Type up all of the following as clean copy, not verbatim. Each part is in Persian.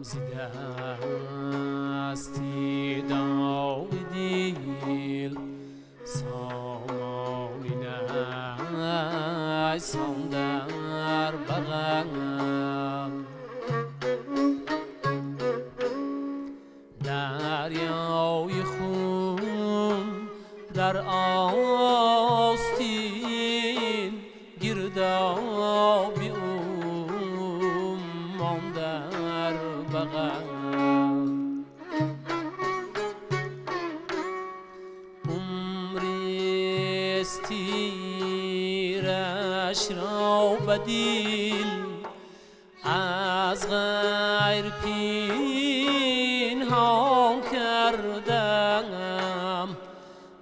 ز دستی داودیل سامانی نیسان در بغل دریای خون در آستین گردابی مان در بغل عمری استیرش را بدیل از غیر پینهان کردم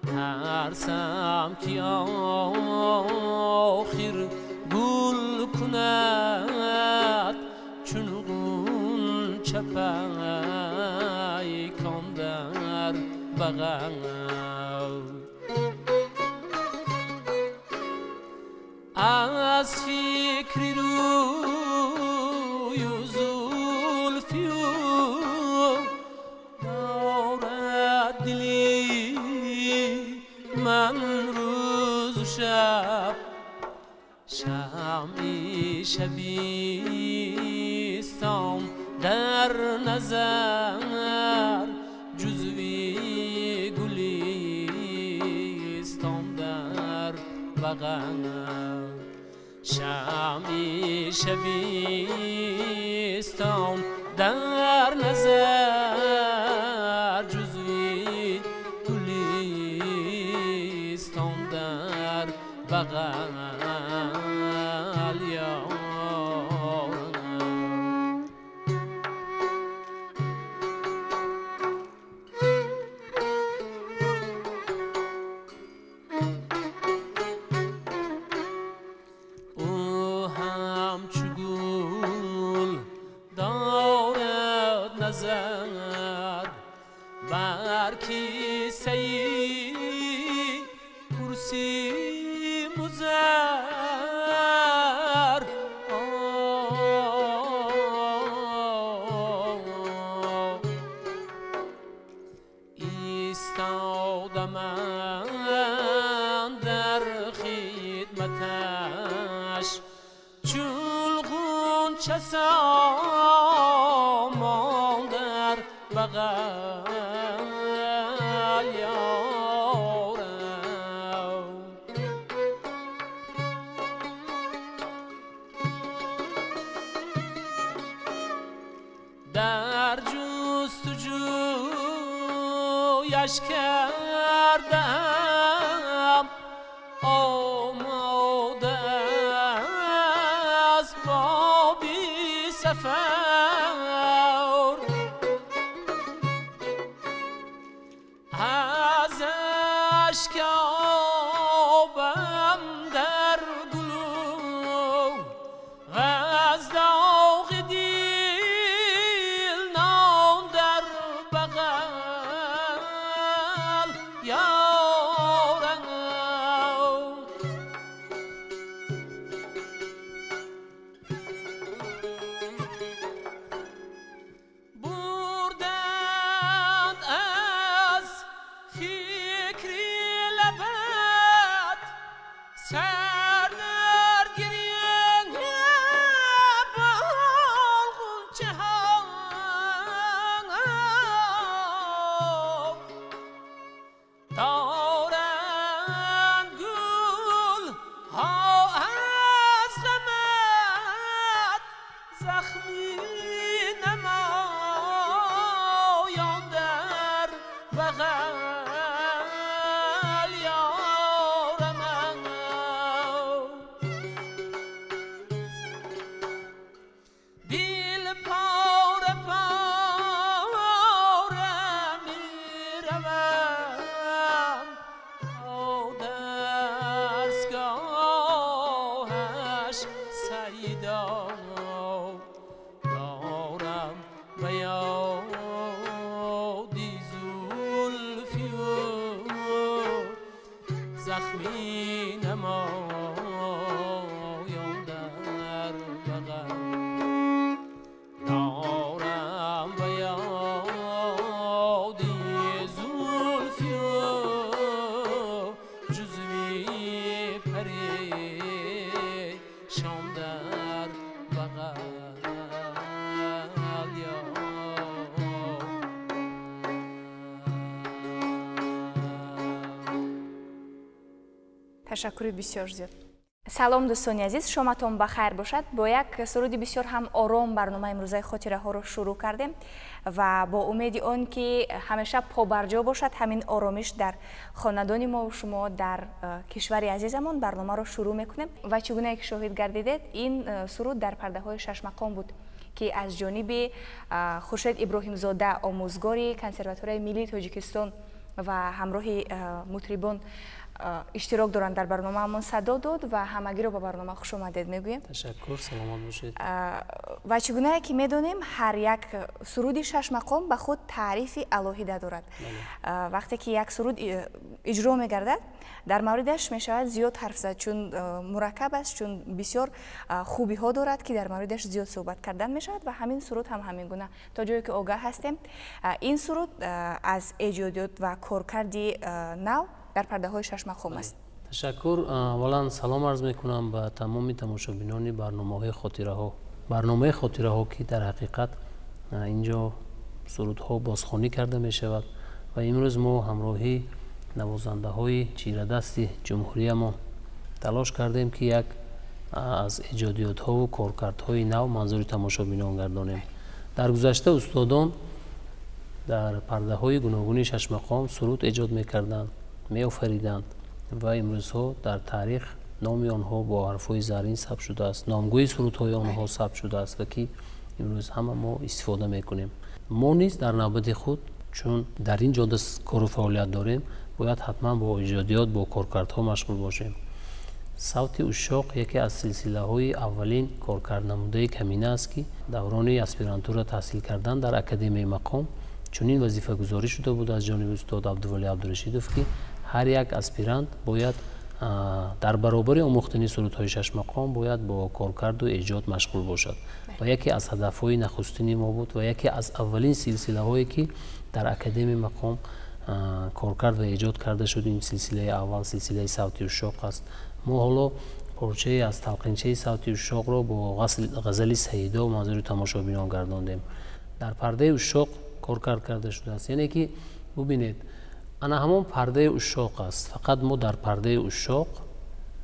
ترسم که آخر گل کند چون غنچه پیکان در بغل از فکر روی و زلفی دارد دلی من روز و شب شمعی شبیستان در نظر جزوی گلیستان در بغل شمعی شبیستان در نظر جزوی گلیستان در بغل نظر بر کیسه کرسی مزر ایستادم من در خدمتش چون غنچه سامان در بغل یارم در جستجویش کردم آماده از بابی سفر از اشکابم در گلو و از داغ دیل نان در بغل یارم بردند از فکری لبت سر در گریه غنچه ها دارند گل ها از غمت زخمی نمایان در بغل دل پاره پاره میروم تا دستگاهش سیدا دارم به یادی زلفی و زخمی نمایان در بغل دارم در بغل یا تشکر بسیار زیاد. سلام دوستان عزیز، شامتون بخیر باشد. با یک سرودی بسیار هم آرام برنامه امروزه خاطره ها رو شروع کردیم و با امید آن که همیشه پابرجا باشد همین آرامش در خاندان ما و شما در کشور عزیزمون برنامه رو شروع میکنیم و چگونه که شاهد گردیدید این سرود در پرده های شش مقام بود که از جانب خورشید ابراهیم زاده آموزگاری کنسرواتوری ملی تاجیکستان و همراه مطربان اشتراک دارند در برنامه همون صدا داد و همگی رو به برنامه خوش آمدید میگویم. تشکر، سلامت باشید. و چگونه که میدونیم هر یک سرود شش مقام به خود تعریف الهیده دارد. وقتی که یک سرود اجرا میگردد در موردش میشود زیاد حرف زد چون مرکب است، چون بسیار خوبی ها دارد که در موردش زیاد صحبت کردن میشود و همین سرود هم همین گونه تا جایی که آگاه هستیم این سرود از ایجادیات و کارکردی نو در پرده های شش مقام است. تشکر. اولا سلام عرض میکنم به تمام تماشابینان برنامه های خاطره ها. برنامه خاطره ها که در حقیقت اینجا سرود ها بازخوانی کرده می شود و امروز ما همراهی نوازنده های چیره دست جمهوری ما تلاش کردیم که یک از ایجادیات ها و کارکردهای نو منظور تماشابینان گردانیم. در گذشته استادان در پرده های گوناگون شش مقام سرود ایجاد میکردند، می آفریدند و امروزها در تاریخ نام آنها با حرفهای زرین ثبت شده است، نامگوی سرودهای آنها ثبت شده است و که امروز همه ما استفاده میکنیم. ما نیز در نوبت خود چون در این جاده کار و فعالیت داریم باید حتما با ایجادیات با کارکردها مشغول باشیم. صوت عشاق یکی از سلسله های اولین کارکرد نموده کمینه است که دوران اسپیرانتور تحصیل کردن در اکادمی مقام چنین وظیفه گذاری شده بود از جانب استاد عبدالولی عبدالرشیدوف که هر یک اسپیرانت باید در برابر آموختن سرودهای شش مقام باید با کارکرد و ایجاد مشغول باشد و یکی از هدفهای نخستین ما بود و یکی از اولین سلسله هایی که در اکادمی مقام کارکرد و ایجاد کرده شد این سلسله اول سلسله صوت عشاق است. ما حالا پارچه از تلقینچه صوت عشاق را با غزل سیده و منظور تماشابینان گرداندیم. در پرده عشاق کارکرد کرده شده است، یعنی که ببینید انا همون پرده عشاق است، فقط ما در پرده عشاق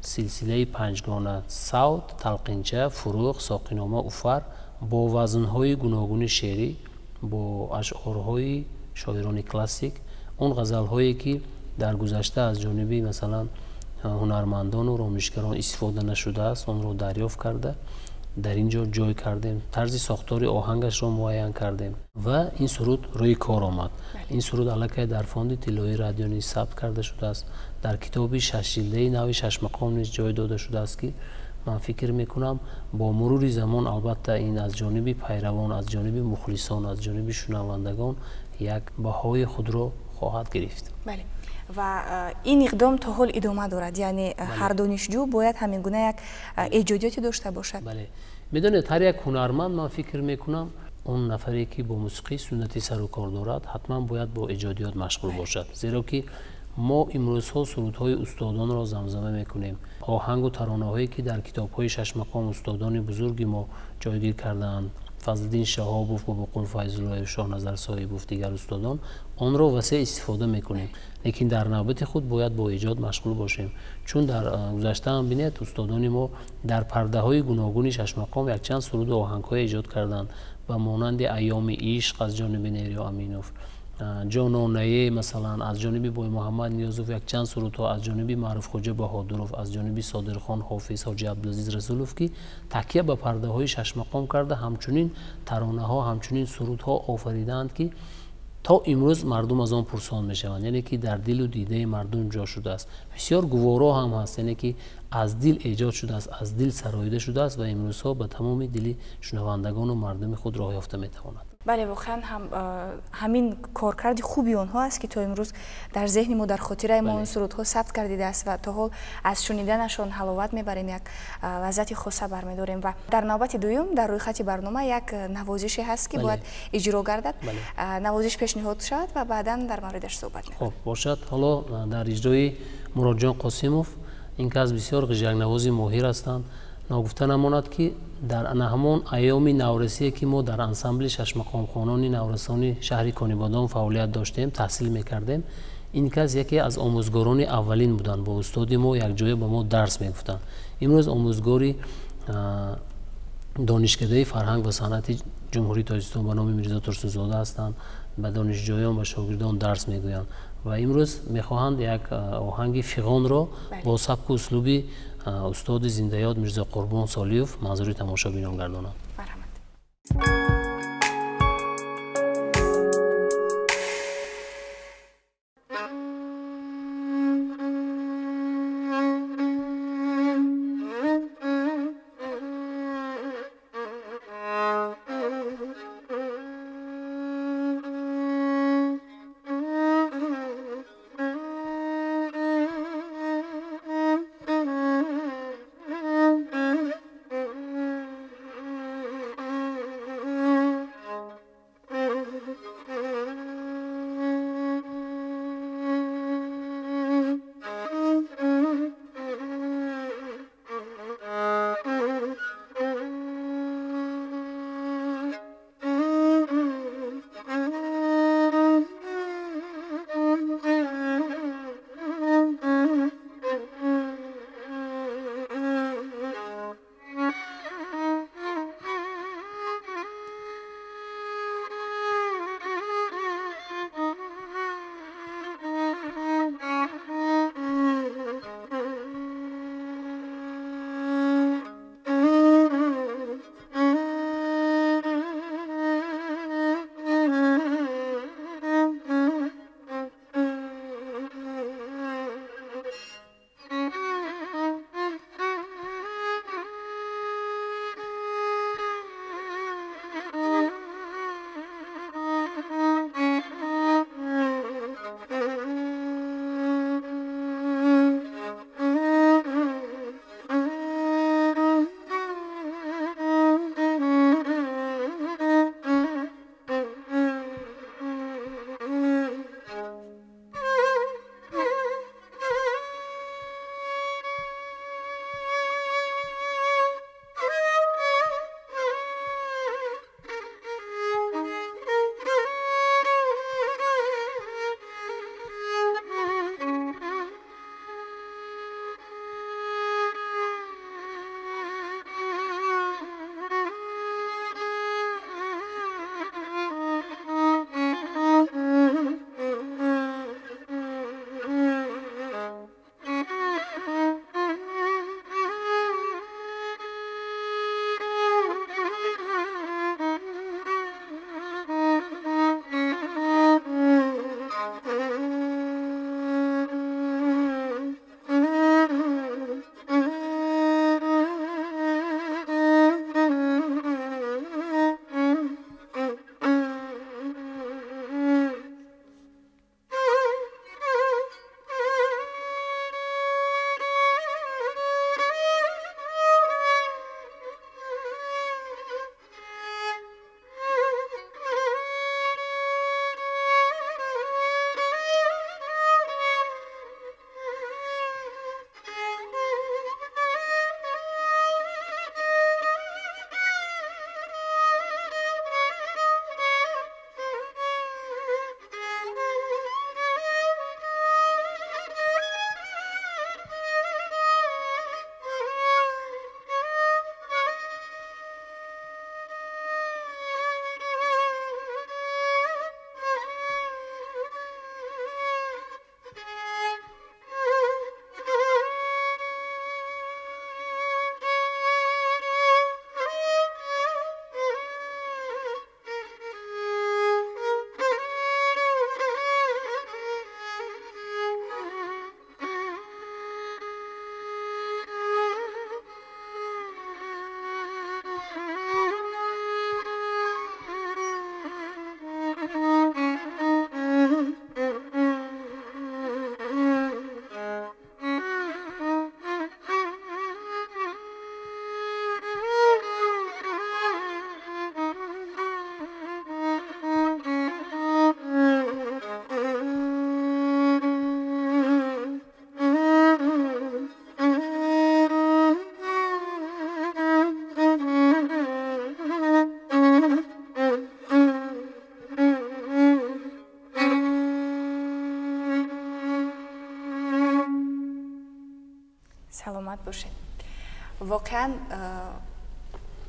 سلسله پنجگانه صوت، تلقینچه، فروغ، ساقینامه، افر با وزنهای گوناگون شعری با اشعارهای شاعران کلاسیک، اون غزلهایی که در گذشته از جانب مثلا هنرمندان و رامشگران استفاده نشده است اون رو دریافت کرده در اینجا جای کردیم، طرز ساختار آهنگش را معین کردیم و این سرود روی کار آمد. این سرود الکی در فاند طلایی رادیو نیز ثبت کرده شده است، در کتاب شش جلده نو شش مقام نیز جای داده شده است که من فکر میکنم با مرور زمان البته این از جانب پیروان، از جانب مخلصان، از جانب شنوندگان یک بهای خود را خواهد گرفت. بله. و این اقدام تا حال ادامه دارد، یعنی هر دانشجو باید همین گونه یک ایجادیاتی داشته باشد. بله. میدونید هر یک هنرمند من فکر میکنم اون نفری که با موسیقی سنتی سر و کار دارد حتما باید با ایجادیات مشغول باشد، زیرا که ما امروزها سرودهای استادان را زمزمه میکنیم، آهنگ و ترانه هایی که در کتاب های شش مقام استادان بزرگی ما جایگیر کردند، فضلالدین شهابوف و بقول فیض الله شاه نظر صاحبوف دیگر استادان، آن را وسیع استفاده میکنیم، لیکن در نوبت خود باید با ایجاد مشغول باشیم، چون در گذشته هم بینید استادان ما در پرده های گوناگون شش مقام یک چند سرود و آهنگ های ایجاد کردند و مانند ایام عشق از جانب نیریا امینوف، جانانه مثلا از جانب بوی محمد نیازوف، یک چند سرودها از جانب معروف خوجه بهادروف، از جانب صادرخان حافظ، حاجی عبدالعزیز رسولوف که تکیه به پرده های شش مقام کرده همچنین ترانه ها همچنین سرودها آفریدند که تا امروز مردم از آن پرسان میشوند، یعنی که در دل و دیده مردم جا شده است. بسیار گوارا هم هست، یعنی که از دل ایجاد شده است، از دل سراییده شده است و امروزها به تمام دل شنوندگان و مردم خود راه یافته میتواند. بله واقعا همین کارکرد خوبی آنها است که تا امروز در ذهن ما در خاطره ما اون سرودها ثبت گردیده است و تا حال از شنیدنشان حلاوت میبریم، یک لذت خاصه برمیداریم. و در نوبت دوم در روی خط برنامه یک نوازشی هست که باید اجرا گردد. نوازش پیشنهاد شد و بعدا در موردش صحبت می‌کنیم. خب باشد. حالا در اجرای مراد جان قاسموف این که از بسیار قژق نوازی ماهر هستند، ногуфта намонад ки дар ана ҳамон айёми наврасие ки мо дар ансамбли шашмақомхонони наврасони шаҳри Конибодон фаъолият доштем, таҳсил мекардем. ин кас яке аз омӯзгорони аввалин буданд. Бо устоди мо якҷоя ба мо дарс мегуфтанд. имрӯз омӯзгори донишкадаи фарҳанг ва санъати ҷумҳурии Тоҷикистон ба номи Мирзо Турсунзода ҳастанд. ба донишҷӯён ва шогирдон дарс мегӯянд ва имрӯз мехоҳанд як оҳанги фиғонро бо сабку услуби устоди зиндаёд Мирзо Қурбон Солиев манзури тамошобинон гардонанд. سلامت باشید. واقعا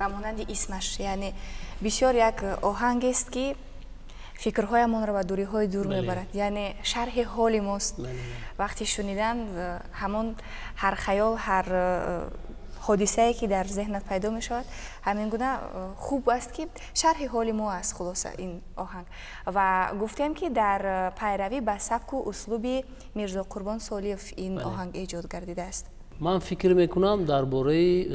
مانند اسمش یعنی بسیار یک آهنگ است که فکرهایمان را به دوری‌های دور میبرد. یعنی شرح حال ماست. وقتی شنیدن همون هر خیال، هر حادثه‌ای که در ذهنت پیدا می شود همین گونه خوب است که شرح حال ما است خلاصه این آهنگ. و گفتیم که در پیروی به سبک و اسلوب میرزا قربان سالیوف این آهنگ ایجاد گردیده است. من فکر میکنم درباره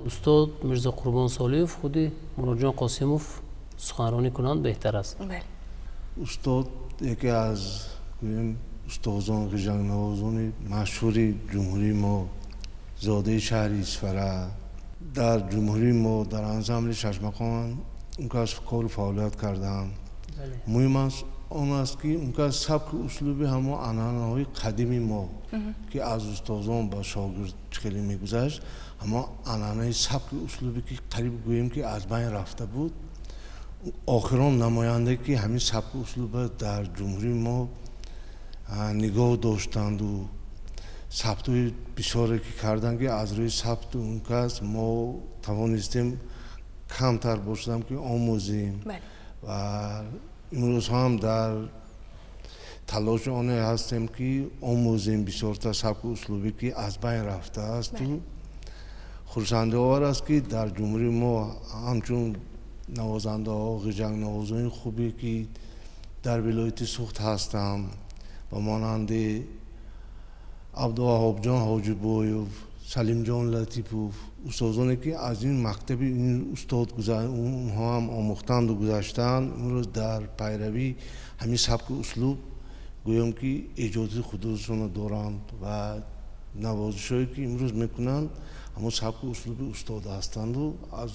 استاد میرزا قربان سالیوف خودی مراد جان قاسموف سخنرانی کنند بهتر است. استاد یکی از استادان قجنگ نوازان مشهور جمهوری ما، زاده شهر اسفره، در جمهوری ما در انزمبل ششمقام اونکاس کار فعالیت کردم. مهم است آن است که اونکاس سبک اسلوب همه عنعنه‌های قدیمی ما که از استادان با شاگرد خیلی میگذشت، اما عنعنه سبک اسلوبی که قریب گوییم که از بین رفته بود، آخران نماینده که همین سبک اسلوب در جمهوری ما نگاه داشتند و ثبت‌های بسیاری که کردند که از روی ثبت اونکاس ما توانستیم کمتر باشیم که آموزیم و امروز هم در تلاش آن هستیم که آموزیم بسیار تا سبک اسلوبی که از بین رفته است. و خرسنده آور است که در جمهوری ما همچون نوازنده ها قجنگ نوازان خوبی که در ولایت سوخت هستم و مانند عبدالوهاب جان حاجی بایوف، سلیم جان لطیفوف، استادانی که از این مکتب این استاد اونها هم آموختند و گذشتند، امروز در پیروی همین سبک اسلوب گویم که ایجاد خودشون دارند و نوازشایی که امروز میکنند همون سبک اسلوب استاد هستند و از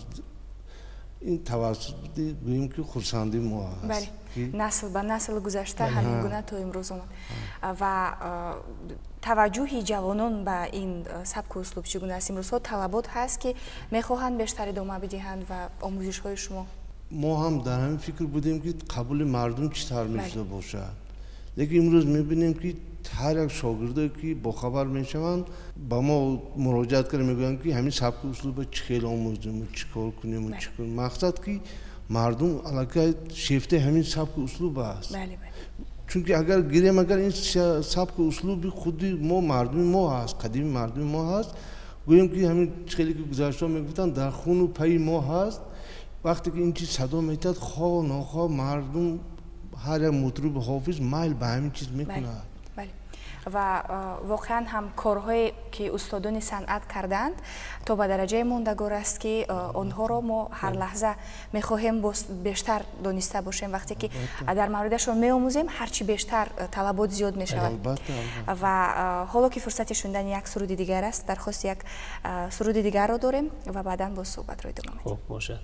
این توسط گوییم که خرسندی ما هست. نسل به نسل گذشته همین گونه تا امروز اومد. و توجه جوانان به این سبک و اسلوب چگونه است؟ امروزها طلبات هست که میخواهند بیشتر ادامه بدهند و آموزش های شما؟ ما هم در همین فکر بودیم که قبول مردم چطور میشده باشه، لیکن امروز میبینیم که هر یک شاگردی که با خبر میشوند با ما مراجعت کردن میگویند که همین سبک اسلوب چه خیلی آموزیم و چیکار کنیم و چیکار. مقصد که مردم علاقه شیفته همین سبک اسلوب است. چون که اگر گیریم اگر این سبک اسلوب خودی ما مردم ما هست، قدیم مردم ما هست، گوییم که همین خیلی که گذشته میگفتن در خون و پی ما هست. وقتی که این چیز صدا میتاد خواه ناخواه مردم هر یک مطرب حافظ میل به همین چیز میکنه. و واقعا هم کارهایی که استادان صنعت کردند تا به درجه موندگار است که آنها را ما هر لحظه میخواهیم بیشتر دانسته باشیم. وقتی که در موردشون میآموزیم هرچی بیشتر طلبات زیاد میشود. و حالا که فرصت شنیدن یک سرود دیگر است، درخواست یک سرود دیگر را داریم و بعدا با صحبت را ادامه میدیم. خوب باشه.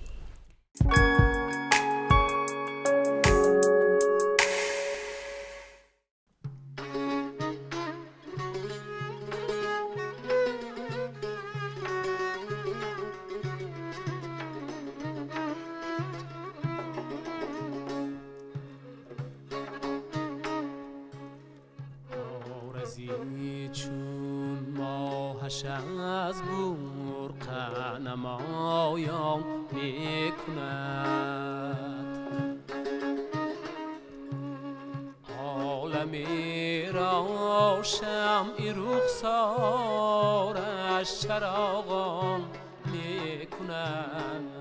چون ماهش از برق نمایان می کند، عالمی را شمع رخسارش چراغان می کند.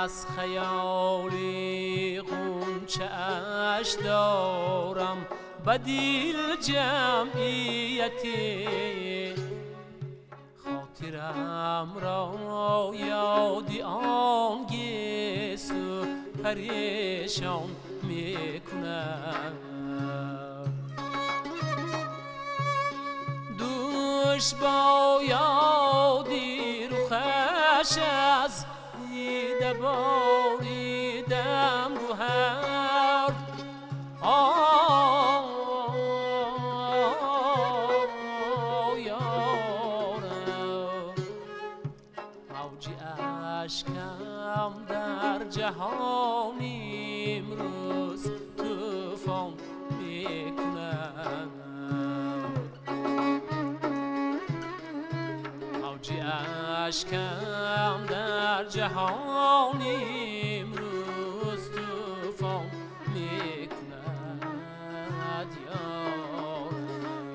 از خیالی غنچه اش دارم به دل جمعیتی، خاطرم را یادی آن گیسو پریشان می کند. دوش با یادی رخش از دیده باریدم گوهر، موج اشکم در جهان امروز طوفان می کند. موج اشکم در جهان امروز طوفان میکند یارم.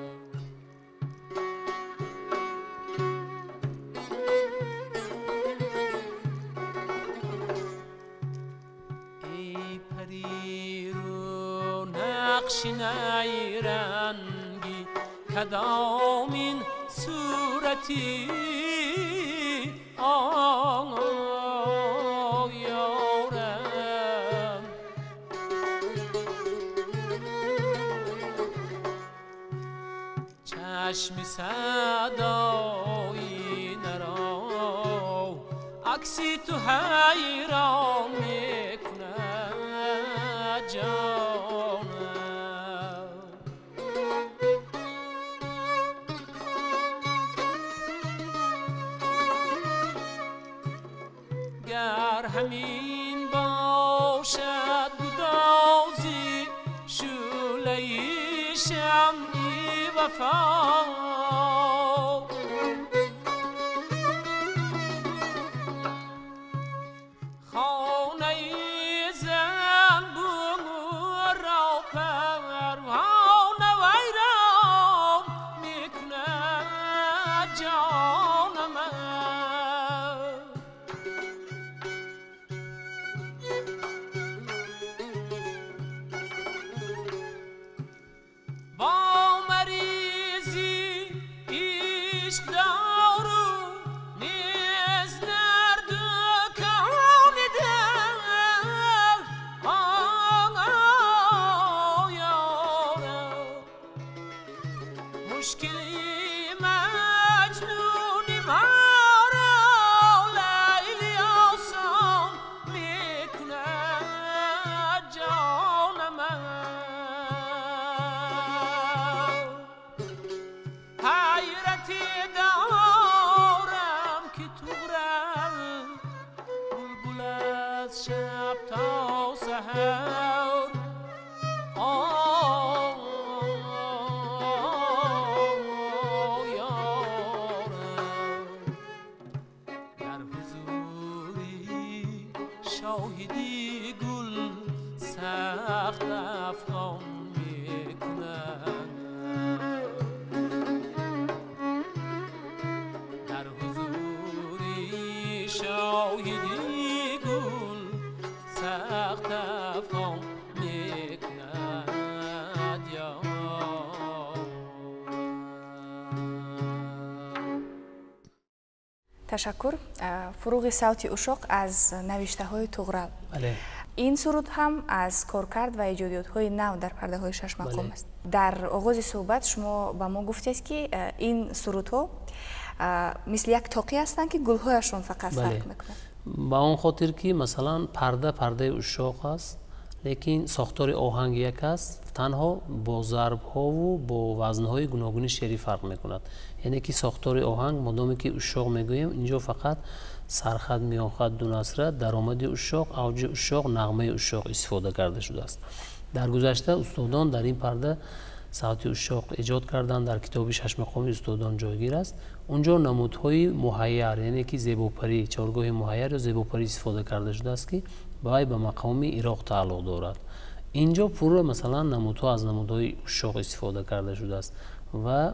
ای پری رو نقش نیرنگی کدامین صورتی یارم. چشم صدایی نرا عکسی تو حیران میکند جانم. گر همین باشد گدازی شعله‌ای شمعی وفا خانه زنبور را پروانه ویران میکند جانم. با مریضی عشق دارو نیز درد و کان دل یارم. مشکلی مجنونی مرا لیلی آسان میکند جانم. حیرتی دارم که تو رل بلبل از شب تا سحر یارم. در حضوری شاهدی گل سخت افغان میکنند. در حضوری شاهدی گل سخت افغان میکند یارم. تشکر. فروغ صوتی اشاق از نوشته های طغرل. بله. این سرود هم از کارکرد و ایجادیات های نو در پرده های شش مقام است. در آغاز صحبت شما به ما گفتید که این سرودها مثل یک تاقی هستند که گلهایشون فقط فرق میکنه. با اون خاطر که مثلا پرده اشاق است، لیکن ساختار آهنگ یک است، تنها با ضرب ها و با وزن های گوناگون شعری فرق میکند. یعنی که ساختار آهنگ مادامی که اشاق میگوییم اینجا فقط سرخط، میانخط، دو نصره، درآمد اشاق، اوج اشاق، نغمه اشاق استفاده کرده شده است. در گذشته استادان در این پرده صوتی اشاق ایجاد کردند. در کتاب شش مقام استادان جایگیر است. اونجا نمودهای مهیر، یعنی که زیباپری، چارگاه مهیر یا زیباپری استفاده کرده شده است که به مقام عراق تعلق دارد. اینجا پور مثلا نمودها از نمودهای اشاق استفاده کرده شده است و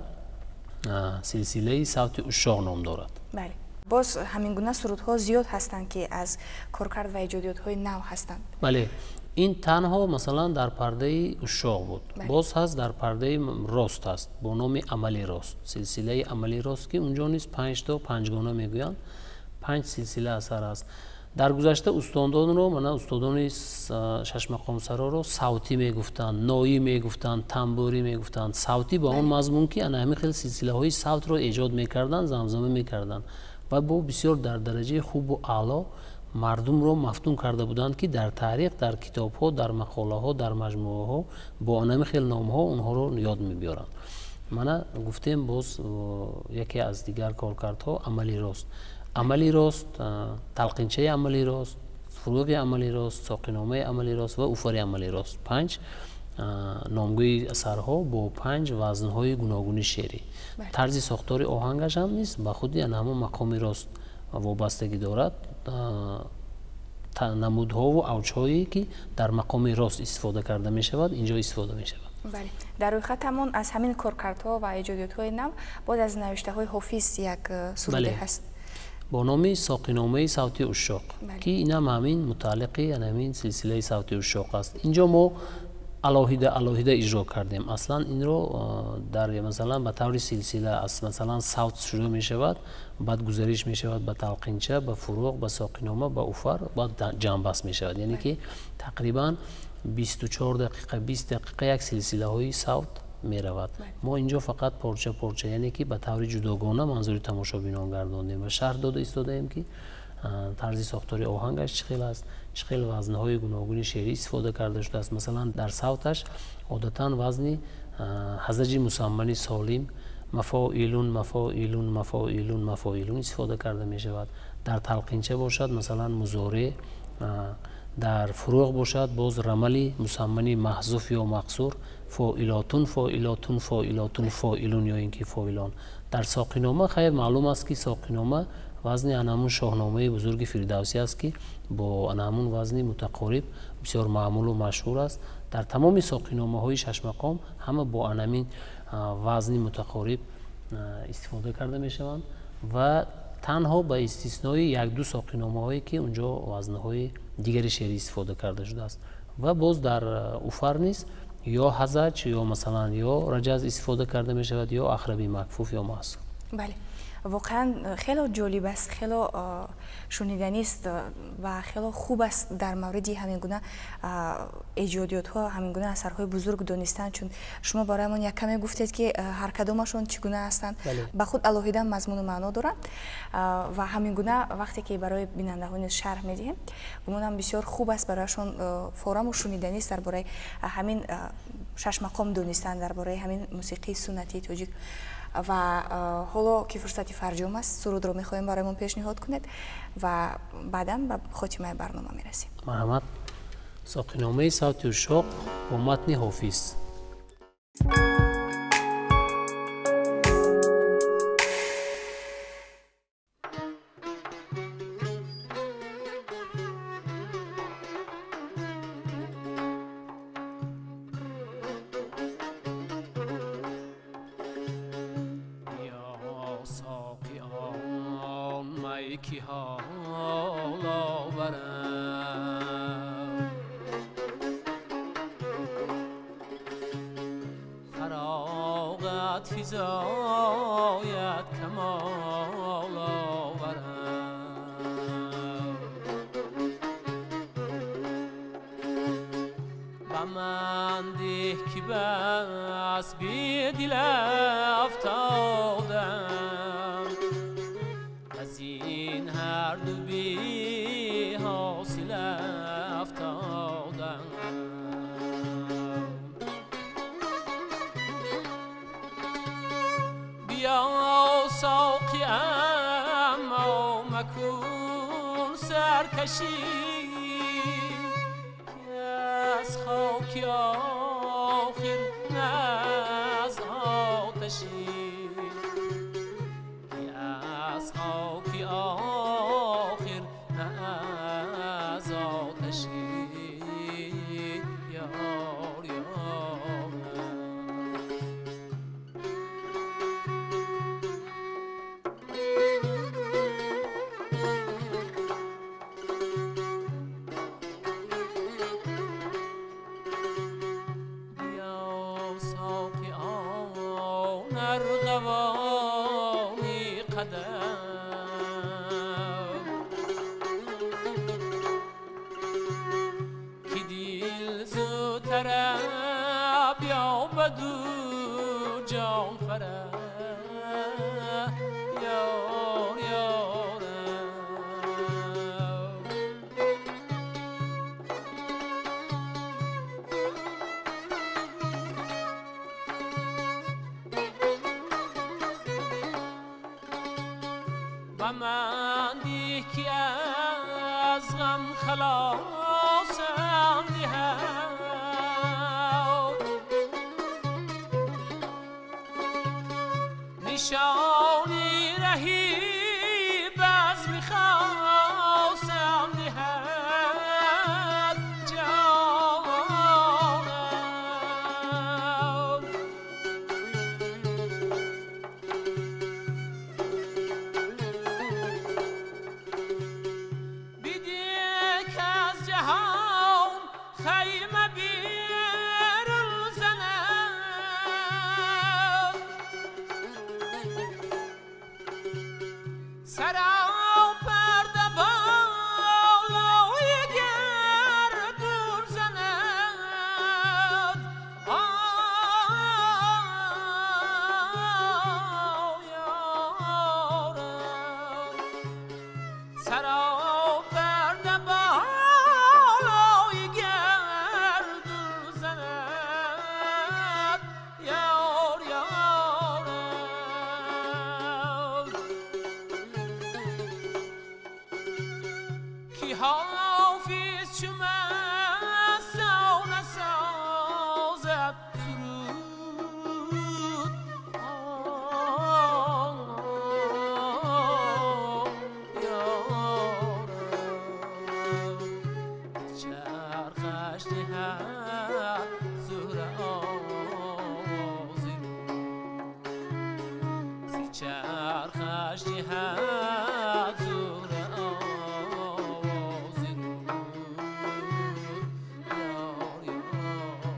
سلسله صوتی اشاق نام دارد. بله. باز همین گونه سرودها زیاد هستند که از کارکرد و ایجادیات های نو هستند. بله. این تنها مثلا در پرده اشاق بود. باز هست در پرده راست هست با نام عملی راست، سلسله عملی راست که اونجا نیست 5 تا 5 گانه میگویند، 5 سلسله اثر است. در گذشته استادان رو استادان شش مقام سرا رو صوتی میگفتند، نایی میگفتند، تنبوری میگفتند. صوتی با اون مضمون که همین خیلی سلسله های صوت رو ایجاد میکردند، زمزمه میکردند و با بسیار در درجه خوب و اعلی مردم رو مفتون کرده بودند که در تاریخ، در کتاب ها، در مقاله ها، در مجموعه ها با انم خیلی نام ها اونها رو یاد میبیارند. من گفتیم باز یکی از دیگر کارکردها عملی راست. عملی راست، تلقینچه عملی راست، فروغ عملی راست، ساقینامه عملی راست و اوفاری عملی راست. 5 номгӯи асарҳо бо 5 вазнҳои гуногуни шеърӣ. тарзи сохтори оҳангаш ҳам низ ба худи ҳамон мақоми рост вобастагӣ дорад. намудҳову авҷҳое ки дар мақоми рост истифода карда мешавад, инҷо истифода мешавад. бале, дар рӯйхат ҳамон аз ҳамин коркардҳо ва эҷодиётҳои нав боз аз навиштаҳои ҳофиз як суруде ҳаст бо номи соқиномаи савти ушшоқ ки инам ҳамин мутааллиқи ҳамин силсилаи савти ушшоқ аст. инҷо мо алоҳида иҷро кардем. аслан инро дар масалан ба таври силсила аз масалан савт шурӯъ мешавад, баъд гузариш мешавад ба талқинча, ба фуруғ, ба соқинома, ба уфар, баъд ҷамъбаст мешавад. яъне ки тақрибан 24 дақиқа 20 дақиқа як силсилаҳои савт меравад. мо инҷо фақат порча порча, яъне ки ба таври ҷудогона манзури тамошобинон гардондем ва шарҳ дода истодаем ки тарзи сохтори оҳангаш чӣ хел аст, чӣ хел вазнҳои гуногуни шеърӣ истифода карда шудааст. масалан дар савташ одатан вазни ҳазаҷи мусаммани солим мафоилун мафоилун мафоилун мафоилун истифода карда мешавад. дар талқинча бошад масалан музоре, дар фуруғ бошад боз рамали мусаммани маҳзуф ё мақсур фоилотун фоилотун фоилотун фоилун ё ин ки фоилон. дар соқинома хайр маълум аст ки соқинома вазни анамун шоҳномаи бузурги фирдавсӣ аст ки бо анамун вазни мутақориб бисёр маъмулу машҳур аст. дар тамоми соқиномаҳои шашмақом ҳама бо анамин вазни мутақориб истифода карда мешаванд ва танҳо ба истиснои як-ду соқиномаҳое ки унҷо вазнҳои дигари шеърӣ истифода карда шудааст. ва боз дар уфар низ ё ҳазаҷ ё масалан ё раҷаз истифода карда мешавад ё ахраби макфуф ё маҳсуб. бале, воқеан хело ҷолиб аст, хело шуниданист ва хело хуб аст дар мавриди ҳамин гуна эҷодиётҳо, ҳамин гуна асарҳои бузург донистан, чун шумо бароямон як каме гуфтед ки ҳар кадомашон чӣ гуна ҳастанд, ба худ алоҳида мазмуну маъно доранд ва ҳамин гуна вақте ки барои бинандаҳо низ шарҳ медиҳем, гумонам бисёр хуб аст барояшон фораму шуниданист дар бораи ҳамин шашмақом донистан, дар бораи ҳамин мусиқии суннатии тоҷик. ва ҳоло ки фурсати фарҷом аст, сурудро мехоҳем бароямон пешниҳод кунед ва баъдан ба хотимаи барнома мерасем. марҳамат. соқиномаи савти ушшоқ бо матни ҳофиз. کی حال آورم فراغت فزایت کمال آورم به من ده که بس بی دل افتادم از این هر دو بی حاصل افتادم بیا ساقی اما مکن سرکشی که از خاکی آخر نه از آتشی خاکی آخر نه از آتشی یار یار بیا ساقی آن ارغوانی قدم طرب یا بدو جان فرح یار یارم و من دی که از غم خلاصم دیهم نشانی رهی باز میخواستم دهد جانم بیدی که از جهان خیمه بیرون زند سرم پرده بالای گردون زند سرم پرده بالای گردون زند یار یارم کی حافظ چو مستان سازد سرود یارم چرخش دهد زهر آوازی زی چرخش دهد زهر آوازی یار یارم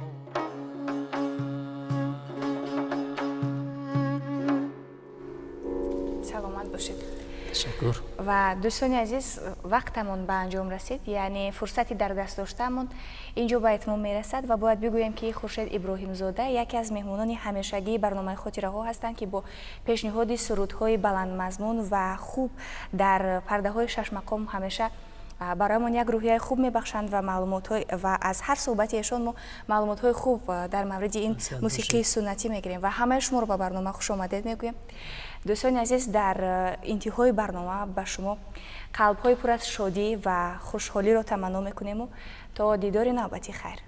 سلامت باشید. تشکر. و دوستان عزیز وقتمون به انجام رسید، یعنی فرصتی در دست داشتمون اینجا به اتمام میرسد و باید بگویم که خورشید ابراهیم زاده یکی از مهمانان همیشگی برنامه خاطره ها هستند که با پیشنهاد سرودهای بلند مضمون و خوب در پرده های شش مقام همیشه برایمان یک روحیه خوب میبخشند و معلومات های و از هر صحبت ایشان ما معلومات های خوب در مورد این موسیقی سنتی میگیریم و همه شما رو به برنامه خوش آمدید میگویم. دوستان عزیز در انتهای برنامه به شما قلب های پر از شادی و خوشحالی رو تمنا میکنیم و تا دیدار نوبتی خیر.